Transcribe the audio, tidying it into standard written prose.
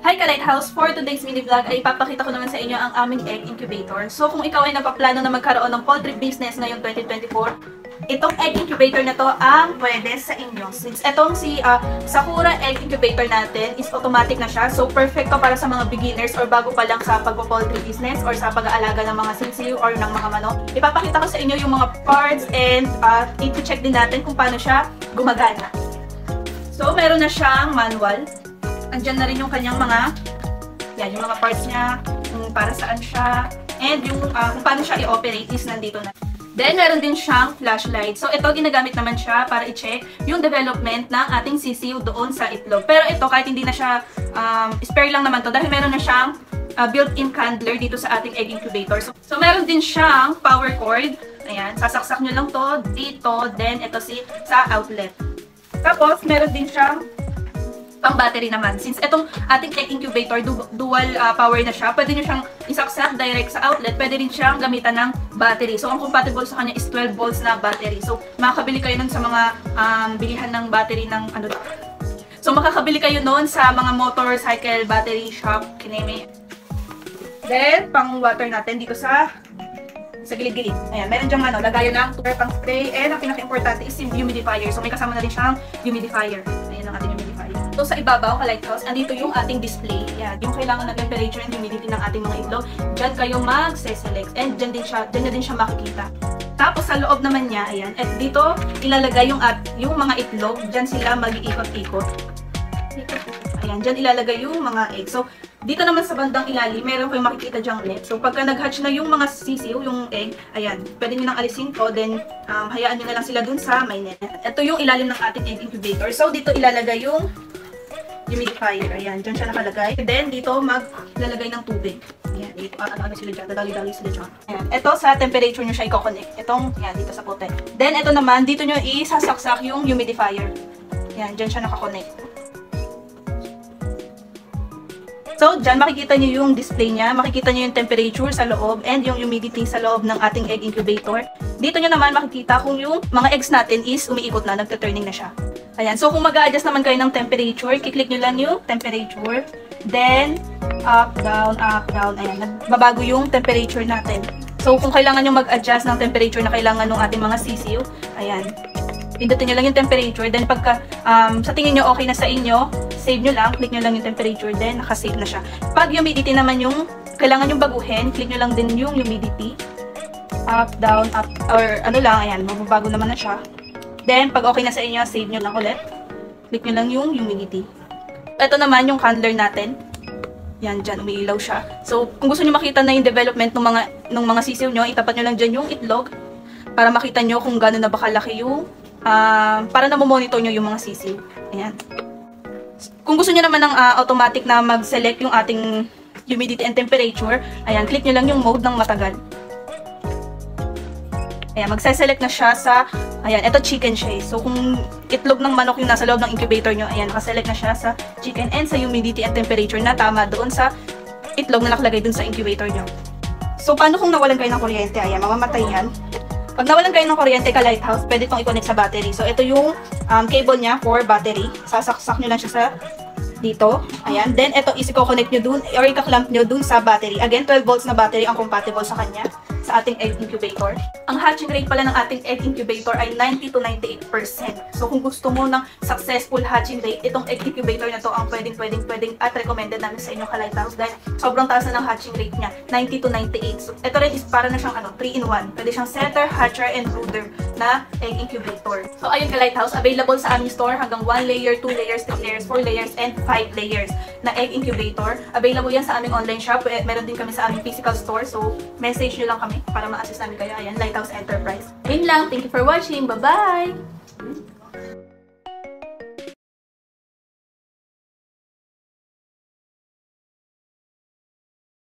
Hi ka-Lighthouse! For today's mini vlog ay ipapakita ko naman sa inyo ang aming egg incubator. So kung ikaw ay napaplano na magkaroon ng poultry business ngayong 2024, itong egg incubator na to ang pwede sa inyo. Since itong si Sakura egg incubator natin is automatic na siya. So perfect to para sa mga beginners or bago pa lang sa pagpo-poultry business or sa pag-aalaga ng mga sisiw or ng mga manok. Ipapakita ko sa inyo yung mga parts and i-check din natin kung paano siya gumagana. So meron na siyang manual. Andyan na rin yung kanyang mga, yung mga parts niya, kung para saan siya, and yung kung paano siya i-operate is nandito na. Then, meron din siyang flashlight. So, ito ginagamit naman siya para i-check yung development ng ating sisiw doon sa itlog. Pero ito, kahit hindi na siya, spare lang naman to dahil meron na siyang built-in candler dito sa ating egg incubator. So, meron din siyang power cord. Ayan, sasaksak nyo lang to dito, then ito sa outlet. Tapos, meron din siyang pang battery naman. Since itong ating egg incubator, dual power na siya, pwede nyo siyang isaksak direct sa outlet, pwede rin siyang gamitan ng battery. So, ang compatible sa kanya is 12 volts na battery. So, makakabili kayo nun sa mga bilihan ng battery ng ano. So, makakabili kayo nun sa mga motorcycle battery shop, kineme. Then, pang water natin dito sa gilid-gilid. Ayan, meron dyang lagayan ng pang spray, and ang pinaka-importante is yung humidifier. So, may kasama na rin siyang humidifier. Ayan ang ating humidifier. So, sa ibabaw, ka-Lighthouse, andito yung ating display. Ayan, yung kailangan na temperature and humidity ng ating mga itlog. Diyan kayo mag-select. And dyan na din siya makikita. Tapos, sa loob naman niya, ayan, at dito, ilalagay yung mga itlog. Dyan sila mag-iikot-ikot. Ayan, dyan ilalagay yung mga egg. So, dito naman sa bandang ilalim, meron kayong makikita dyang net. So, pagka nag-hatch na yung mga sisiw, yung egg, ayan, pwede nyo nang alisin to, then, hayaan nyo na lang sila dun sa may net. Ito yung ilalim ng ating egg incubator. So, dito ilalagay yung humidifier. Ayan, dyan siya nakalagay. Then, dito maglalagay ng tubig. Ayan, dito, ano sila dyan, dadali-dali sila dyan. Ayan, ito sa temperature nyo siya i-connect. Itong, ayan, dito sa puti. Then, ito naman, dito nyo isasaksak yung humidifier. Ayan, dyan siya nakakonect. So, dyan makikita nyo yung display niya, makikita nyo yung temperature sa loob and yung humidity sa loob ng ating egg incubator. Dito nyo naman makikita kung yung mga eggs natin is umiikot na, nagta-turning na siya. Ayan, so kung mag-a-adjust naman kayo ng temperature, kiklik nyo lang yung temperature, then up, down, ayan, nagbabago yung temperature natin. So, kung kailangan nyo mag-adjust ng temperature na kailangan ng ating mga sisiw, ayan, pindutin nyo lang yung temperature, then pagka sa tingin nyo okay na sa inyo, save nyo lang, click nyo lang yung temperature, then nakasave na siya. Pag humidity naman yung kailangan yung baguhin, click nyo lang din yung humidity. Up, down, up, or ano lang, ayan, magbabago naman na siya. Then, pag okay na sa inyo, save nyo lang ulit. Click nyo lang yung humidity. Ito naman yung candler natin. Yan, dyan, umiilaw siya. So, kung gusto nyo makita na yung development ng mga sisiw nyo, itapat nyo lang dyan yung itlog para makita nyo kung gano'n na ba kalaki yung para na monitor nyo yung mga sisiw. Ayan. Kung gusto nyo naman ng automatic na mag-select yung ating humidity and temperature, ayan, click nyo lang yung mode ng matagal. Ayan, magse-select na siya sa, ayan, ito chicken siya. So, kung itlog ng manok yung nasa loob ng incubator nyo, ayan, nakaselect na siya sa chicken and sa humidity and temperature na tama doon sa itlog na nakalagay doon sa incubator nyo. So, paano kung nawalan kayo ng kuryente? Ayan, mamamatay yan. Pag nawalan kayo ng kuryente ka-Lighthouse, pwede itong i-connect sa battery. So, ito yung cable niya for battery. Sasaksak nyo lang siya sa dito. Ayan. Then, ito is i-connect nyo dun or i-clamp nyo dun sa battery. Again, 12 volts na battery ang compatible sa kanya sa ating egg incubator. Ang hatching rate pala ng ating egg incubator ay 90 to 98%. So, kung gusto mo ng successful hatching rate, itong egg incubator na to ang pwedeng at recommended namin sa inyo ka-Lighthouse dahil sobrang taas na ng hatching rate niya, 90 to 98. So, ito rin is para na siyang 3-in-1. Pwede siyang setter, hatcher, and brooder na egg incubator. So, ayun ka-Lighthouse, available sa aming store hanggang 1 layer, 2 layers, 3 layers, 4 layers, and 5 layers na egg incubator. Available yan sa aming online shop. Meron din kami sa aming physical store. So, message nyo lang kami para ma-assist namin kayo. Ayan, Lighthouse Enterprise. Ayun lang. Thank you for watching. Bye-bye!